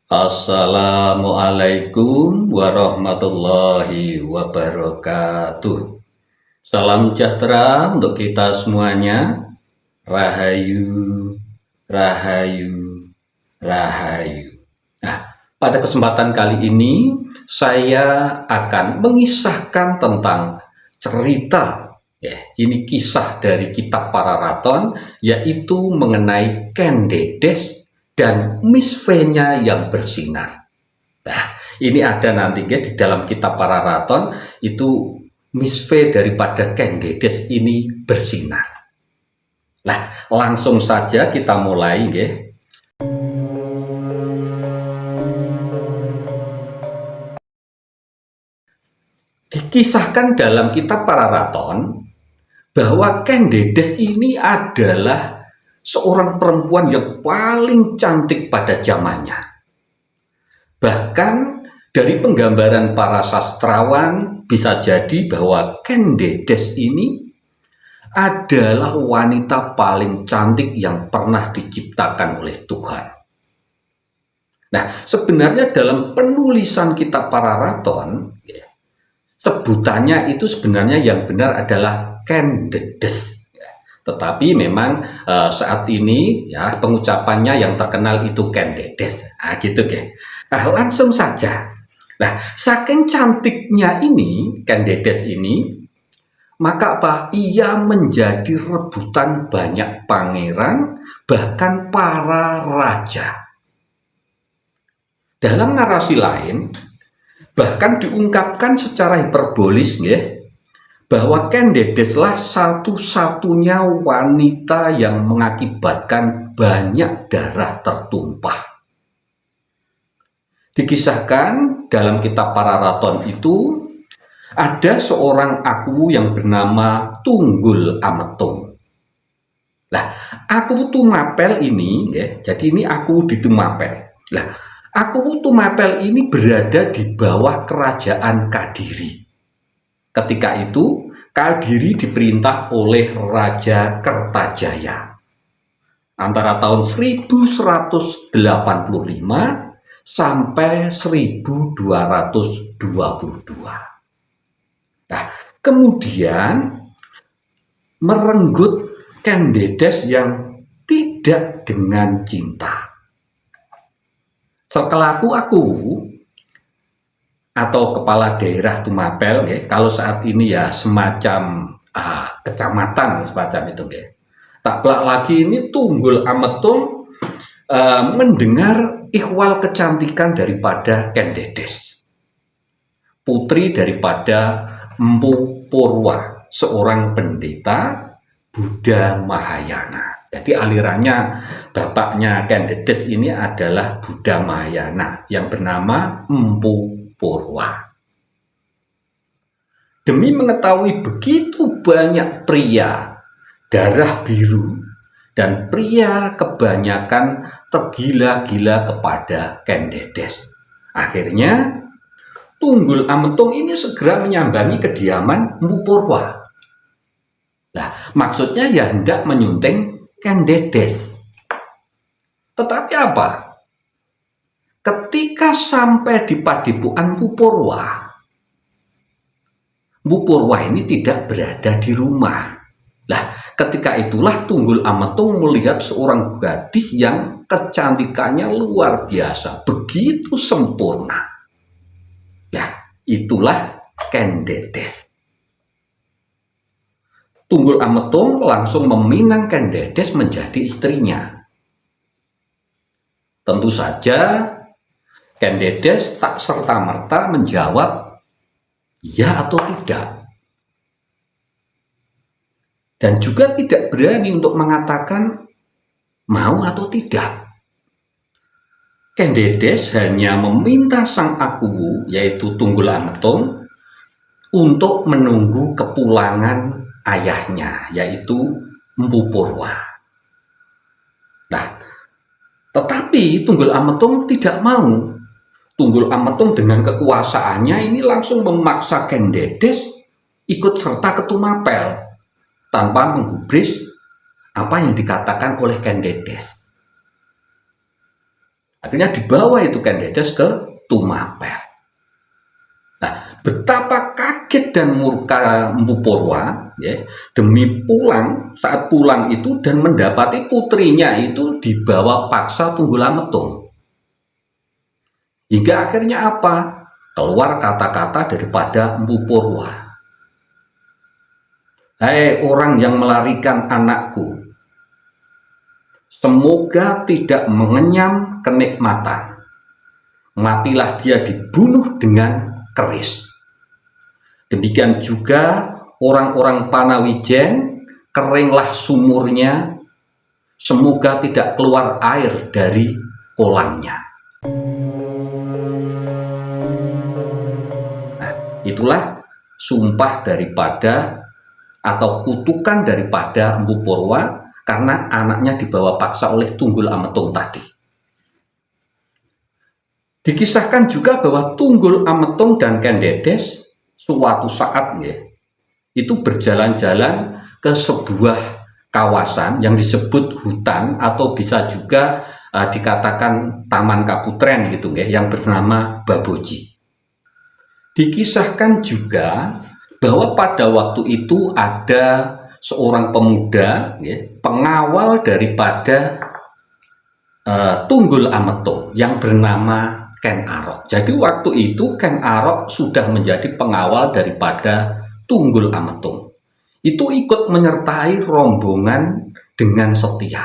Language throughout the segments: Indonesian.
Assalamualaikum warahmatullahi wabarakatuh. Salam sejahtera untuk kita semuanya. Rahayu, rahayu, rahayu. Nah, pada kesempatan kali ini saya akan mengisahkan tentang cerita. Ini kisah dari kitab Pararaton, yaitu mengenai Ken Dedes dan Miss V-nya yang bersinar. Nah, ini ada nanti di dalam kitab Pararaton itu Miss V daripada Ken Dedes ini bersinar. Nah, langsung saja kita mulai Dikisahkan dalam kitab Pararaton bahwa Ken Dedes ini adalah seorang perempuan yang paling cantik pada zamannya. Bahkan dari penggambaran para sastrawan bisa jadi bahwa Ken Dedes ini adalah wanita paling cantik yang pernah diciptakan oleh Tuhan. Nah, sebenarnya dalam penulisan kitab Pararaton, sebutannya itu sebenarnya yang benar adalah Ken Dedes. Tetapi memang saat ini ya pengucapannya yang terkenal itu Ken Dedes. Nah, gitu Nah, langsung saja. Nah, saking cantiknya ini Ken Dedes ini, maka ia menjadi rebutan banyak pangeran, bahkan para raja. Dalam narasi lain, bahkan diungkapkan secara hiperbolis bahwa Ken Dedeslah satu-satunya wanita yang mengakibatkan banyak darah tertumpah. Dikisahkan dalam kitab Pararaton itu ada seorang aku yang bernama Tunggul Ametung. Nah, aku Tumapel ini jadi ini aku di Tumapel. Nah, aku Tumapel ini berada di bawah kerajaan Kadiri. Ketika itu, Kadiri diperintah oleh Raja Kertajaya. Antara tahun 1185 sampai 1222. Nah, kemudian merenggut Ken Dedes yang tidak dengan cinta. Sekelaku aku atau kepala daerah Tumapel, kalau saat ini ya semacam kecamatan semacam itu. Tak pelak lagi ini Tunggul Ametung mendengar ikhwal kecantikan daripada Ken Dedes, putri daripada Empu Purwa, seorang pendeta Buddha Mahayana. Jadi alirannya bapaknya Ken Dedes ini adalah Buddha Mahayana yang bernama Empu Purwa. Demi mengetahui begitu banyak pria darah biru dan pria kebanyakan tergila-gila kepada Ken Dedes, akhirnya Tunggul Ametung ini segera menyambangi kediaman Empu Purwa. Nah, maksudnya ya hendak menyunting Ken Dedes. Tetapi apa? Ketika sampai di Padepokan Empu Purwa ini tidak berada di rumah. Nah, ketika itulah Tunggul Ametung melihat seorang gadis yang kecantikannya luar biasa, begitu sempurna. Nah, itulah Ken Dedes. Tunggul Ametung langsung meminang Ken Dedes menjadi istrinya. Tentu saja Ken Dedes tak serta-merta menjawab ya atau tidak. Dan juga tidak berani untuk mengatakan mau atau tidak. Ken Dedes hanya meminta sang aku, yaitu Tunggul Ametung, untuk menunggu kepulangan ayahnya, yaitu Empu Purwa. Nah, tetapi Tunggul Ametung tidak mau. Tunggul Ametung dengan kekuasaannya ini langsung memaksa Ken Dedes ikut serta ke Tumapel tanpa menggubris apa yang dikatakan oleh Ken Dedes. Akhirnya dibawa itu Ken Dedes ke Tumapel. Nah, betapa kaget dan murka Mpu Purwa ya, demi saat pulang itu dan mendapati putrinya itu dibawa paksa Tunggul Ametung. Hingga akhirnya apa? Keluar kata-kata daripada Mpu Purwa. Hai orang yang melarikan anakku, semoga tidak mengenyam kenikmatan. Matilah dia dibunuh dengan keris. Demikian juga orang-orang Panawijen, keringlah sumurnya, semoga tidak keluar air dari kolamnya. Nah, itulah sumpah daripada atau kutukan daripada Mpu Purwa karena anaknya dibawa paksa oleh Tunggul Ametung tadi. Dikisahkan juga bahwa Tunggul Ametung dan Ken Dedes suatu saat ya, itu berjalan-jalan ke sebuah kawasan yang disebut hutan atau bisa juga dikatakan Taman Kaputren gitu ya, yang bernama Baboji. Dikisahkan juga bahwa pada waktu itu ada seorang pemuda ya, pengawal daripada Tunggul Ametung yang bernama Ken Arok. Jadi waktu itu Ken Arok sudah menjadi pengawal daripada Tunggul Ametung. Itu ikut menyertai rombongan dengan setia.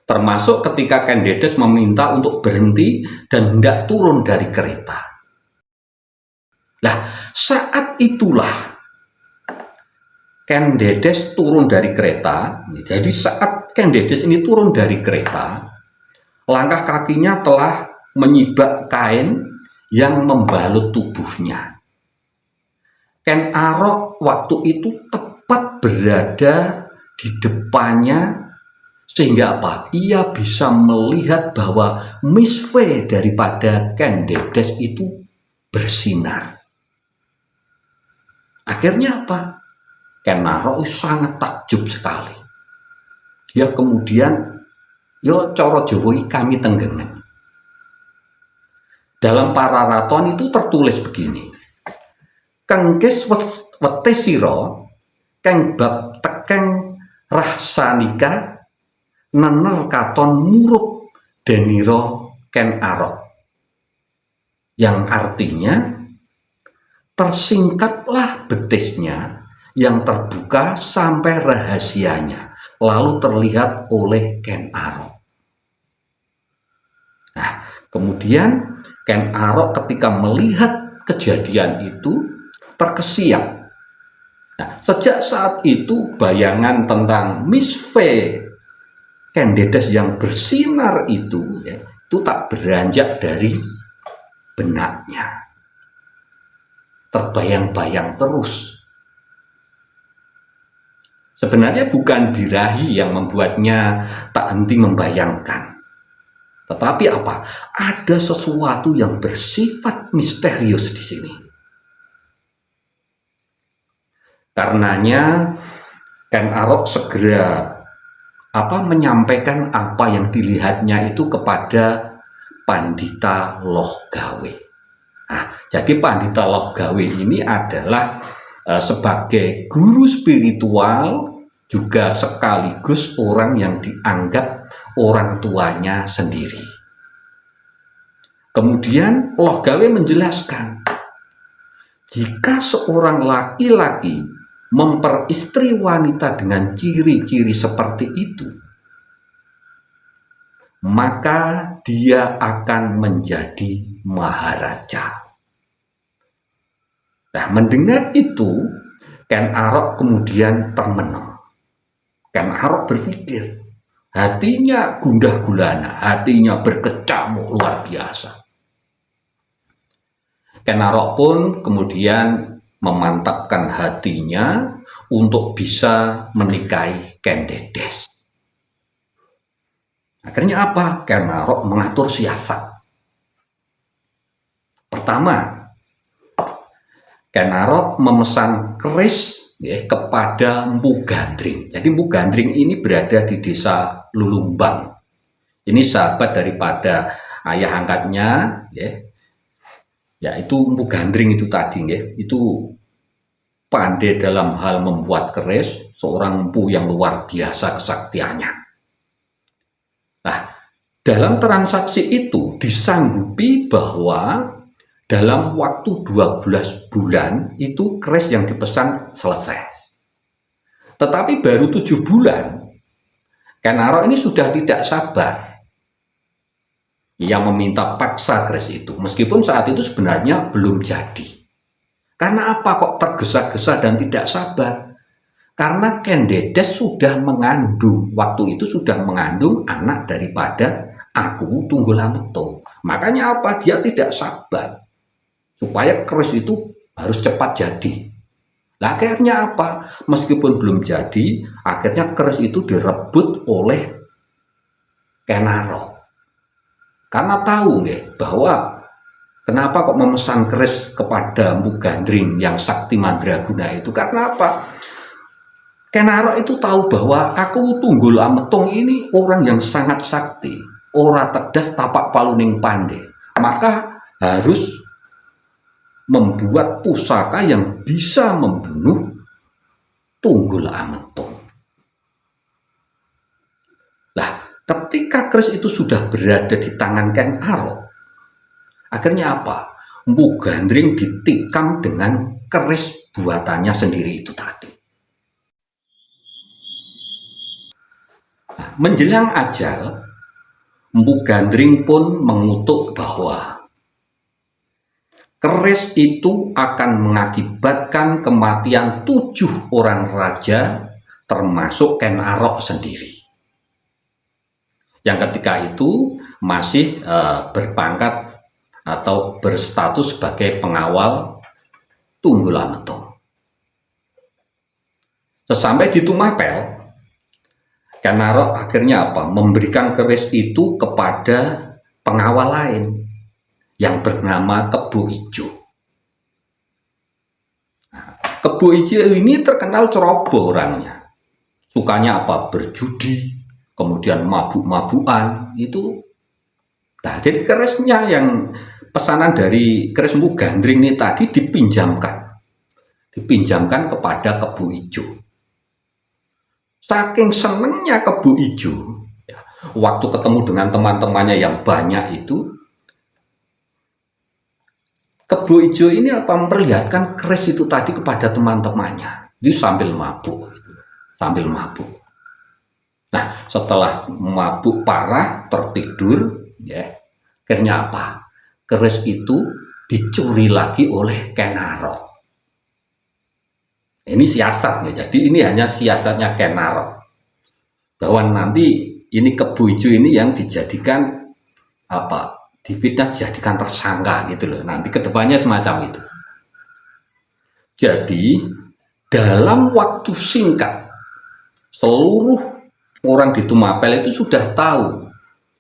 Termasuk ketika Ken Dedes meminta untuk berhenti dan hendak turun dari kereta. Nah, saat itulah Ken Dedes turun dari kereta. Jadi saat Ken Dedes ini turun dari kereta, langkah kakinya telah menyibak kain yang membalut tubuhnya. Ken Arok waktu itu tepat berada di depannya, sehingga apa? Ia bisa melihat bahwa misve daripada Ken Dedes itu bersinar. Akhirnya apa? Ken Arok sangat takjub sekali. Dia kemudian, yo coro Jawa kami tenggengen. Dalam Pararaton itu tertulis begini. Kengkes wetesiro, keng bab tekeng rahsanika, nener katon muruk deniro Ken Arok. Yang artinya, tersingkaplah betisnya yang terbuka sampai rahasianya, lalu terlihat oleh Ken Arok. Nah, kemudian Ken Arok ketika melihat kejadian itu terkesiap. Nah, sejak saat itu bayangan tentang misve Ken Dedes yang bersinar itu ya, itu tak beranjak dari benaknya. Terbayang-bayang terus. Sebenarnya bukan birahi yang membuatnya tak henti membayangkan. Tetapi apa? Ada sesuatu yang bersifat misterius di sini. Karenanya Ken Arok segera menyampaikan apa yang dilihatnya itu kepada Pandita Lohgawe. Nah, jadi Pandita Lohgawe ini adalah sebagai guru spiritual, juga sekaligus orang yang dianggap orang tuanya sendiri. Kemudian Lohgawe menjelaskan, jika seorang laki-laki memperistri wanita dengan ciri-ciri seperti itu, maka dia akan menjadi maharaja. Nah, mendengar itu, Ken Arok kemudian termenung. Ken Arok berpikir, hatinya gundah gulana, hatinya berkecamuk luar biasa. Ken Arok pun kemudian memantapkan hatinya untuk bisa menikahi Ken Dedes. Akhirnya apa? Ken Arok mengatur siasat. Pertama, Ken Arok memesan keris kepada Mpu Gandring. Jadi Mpu Gandring ini berada di desa Lulumbang Ini sahabat daripada ayah angkatnya, yaitu Empu Gandring itu tadi, itu pandai dalam hal membuat keris, seorang empu yang luar biasa kesaktiannya. Nah, dalam transaksi itu disanggupi bahwa dalam waktu 12 bulan itu keris yang dipesan selesai. Tetapi baru 7 bulan, Ken Arok ini sudah tidak sabar. Ia meminta paksa keris itu, meskipun saat itu sebenarnya belum jadi. Karena apa kok tergesa-gesa dan tidak sabar? Karena Ken Dedes sudah mengandung, waktu itu sudah mengandung anak daripada Aku Tunggul Ametung. Makanya apa? Dia tidak sabar supaya keris itu harus cepat jadi. Nah, akhirnya apa? Meskipun belum jadi, akhirnya keris itu direbut oleh Ken Arok. Karena tahu bahwa kenapa kok memesan keris kepada Empu Gandring yang sakti mandraguna itu? Karena apa? Ken Arok itu tahu bahwa Aku Tunggul Ametung ini orang yang sangat sakti, ora tedas tapak paluning pandai. Maka harus membuat pusaka yang bisa membunuh Tunggul Ametung. Lah, ketika keris itu sudah berada di tangan Ken Arok, akhirnya apa? Empu Gandring ditikam dengan keris buatannya sendiri itu tadi. Nah, menjelang ajal, Empu Gandring pun mengutuk bahwa keris itu akan mengakibatkan kematian 7 orang raja, termasuk Ken Arok sendiri. Yang ketika itu masih berpangkat atau berstatus sebagai pengawal Tunggul Ametung. Sesampai di Tumapel, Ken Arok akhirnya apa? Memberikan keris itu kepada pengawal lain yang bernama Kebo Ijo. Kebo Ijo ini terkenal ceroboh orangnya. Sukanya apa? Berjudi, kemudian mabuk-mabukan itu. Nah, jadi kerisnya yang pesanan dari keris Empu Gandring ini tadi dipinjamkan kepada Kebo Ijo. Saking senengnya Kebo Ijo, waktu ketemu dengan teman-temannya yang banyak itu, Kebo Ijo ini apa memperlihatkan keris itu tadi kepada teman-temannya. Dia sambil mabuk. Nah, setelah mabuk parah, tertidur, akhirnya apa? Keris itu dicuri lagi oleh Ken Arok. Ini siasat, jadi ini hanya siasatnya Ken Arok. Bahwa nanti ini Kebo Ijo ini yang dijadikan apa? Difitnah dijadikan tersangka gitu loh. Nanti kedepannya semacam itu. Jadi dalam waktu singkat seluruh orang di Tumapel itu sudah tahu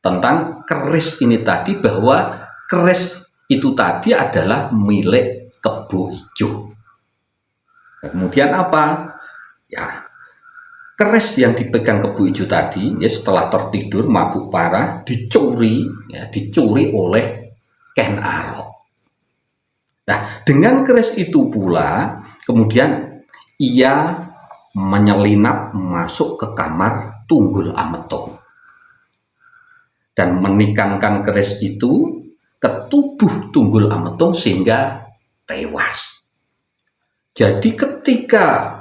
tentang keris ini tadi, bahwa keris itu tadi adalah milik Kebo Ijo. Kemudian apa? Ya, keris yang dipegang Kebo Ijo tadi, setelah tertidur mabuk parah dicuri oleh Ken Arok. Nah, dengan keris itu pula kemudian ia menyelinap masuk ke kamar Tunggul Ametung dan menikamkan keris itu ke tubuh Tunggul Ametung sehingga tewas. Jadi ketika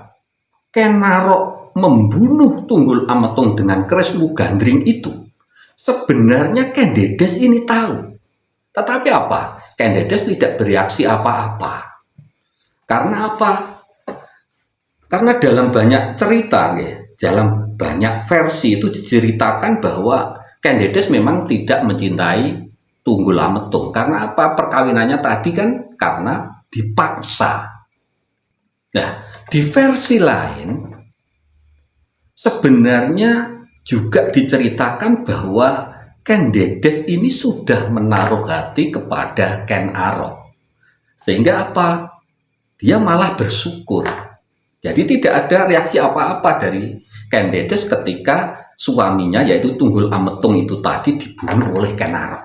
Ken Arok membunuh Tunggul Ametung dengan keris Empu Gandring itu, sebenarnya Ken Dedes ini tahu. Tetapi apa? Ken Dedes tidak bereaksi apa-apa. Karena apa? Karena dalam banyak cerita, dalam banyak versi itu diceritakan bahwa Ken Dedes memang tidak mencintai Tunggul Ametung. Karena apa? Perkawinannya tadi kan karena dipaksa. Nah, di versi lain sebenarnya juga diceritakan bahwa Ken Dedes ini sudah menaruh hati kepada Ken Arok. Sehingga apa? Dia malah bersyukur. Jadi tidak ada reaksi apa-apa dari Ken Dedes ketika suaminya yaitu Tunggul Ametung itu tadi dibunuh oleh Ken Arok.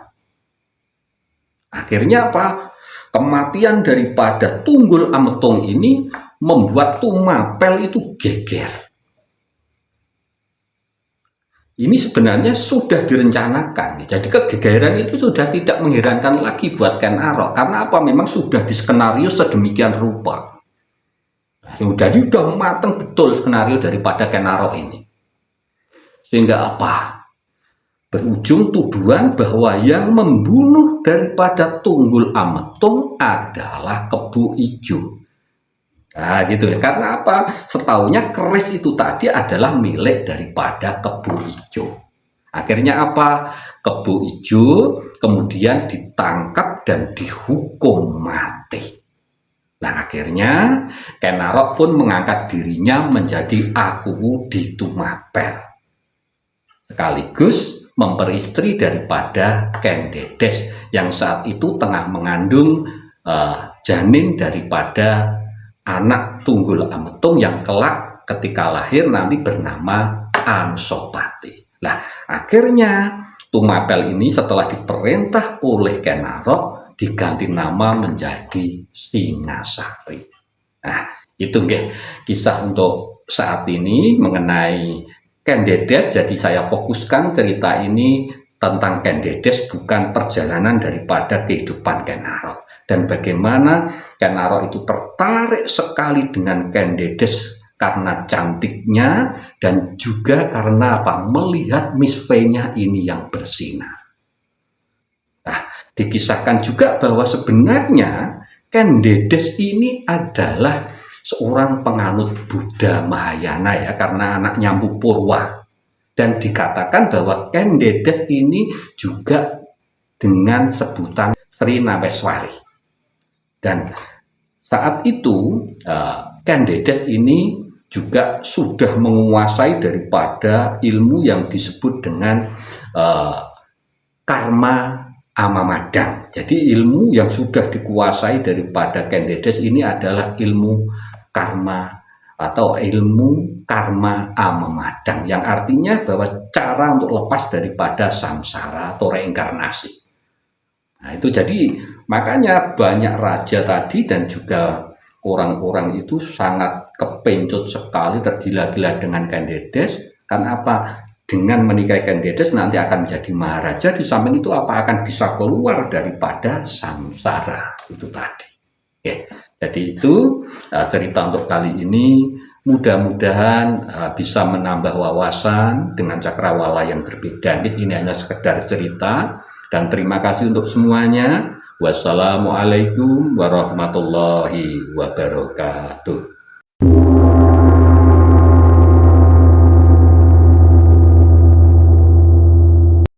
Akhirnya apa? Kematian daripada Tunggul Ametung ini membuat Tumapel itu geger. Ini sebenarnya sudah direncanakan. Jadi kegegeran itu sudah tidak mengherankan lagi buat Ken Arok. Karena apa? Memang sudah diskenario sedemikian rupa. Jadi sudah matang betul skenario daripada Ken Arok ini. Sehingga apa? Berujung tuduhan bahwa yang membunuh daripada Tunggul Ametung adalah Kebo Ijo. Nah gitu ya, karena apa? Setahunya keris itu tadi adalah milik daripada Kebo Ijo. Akhirnya apa? Kebo Ijo kemudian ditangkap dan dihukum mati. Nah akhirnya Ken Arok pun mengangkat dirinya menjadi Aku di Tumapel, sekaligus memperistri daripada Ken Dedes yang saat itu tengah mengandung janin daripada anak Tunggul Ametung yang kelak ketika lahir nanti bernama Ansopati. Nah akhirnya Tumapel ini setelah diperintah oleh Ken Arok diganti nama menjadi Singasari. Nah itu nggih kisah untuk saat ini mengenai Ken Dedes. Jadi saya fokuskan cerita ini tentang Ken Dedes, bukan perjalanan daripada kehidupan Ken Arok. Dan bagaimana Ken Arok itu tertarik sekali dengan Ken Dedes karena cantiknya dan juga karena apa? Melihat Miss V-nya ini yang bersinar. Nah, dikisahkan juga bahwa sebenarnya Ken Dedes ini adalah seorang penganut Buddha Mahayana ya, karena anaknya Mpu Purwa. Dan dikatakan bahwa Ken Dedes ini juga dengan sebutan Sri Naweswari. Dan saat itu Ken Dedes ini juga sudah menguasai daripada ilmu yang disebut dengan karma Amamadang. Jadi ilmu yang sudah dikuasai daripada Ken Dedes ini adalah ilmu karma atau ilmu karma Amamadang, yang artinya bahwa cara untuk lepas daripada samsara atau reinkarnasi. Nah itu jadi makanya banyak raja tadi dan juga orang-orang itu sangat kepencut sekali, tergila-gila dengan Ken Dedes. Karena apa? Dengan menikahi Ken Dedes nanti akan menjadi maharaja. Di samping itu apa? Akan bisa keluar daripada samsara itu tadi. Oke, jadi itu cerita untuk kali ini. Mudah-mudahan bisa menambah wawasan dengan cakrawala yang berbeda. Ini hanya sekedar cerita. Dan terima kasih untuk semuanya. Wassalamualaikum warahmatullahi wabarakatuh.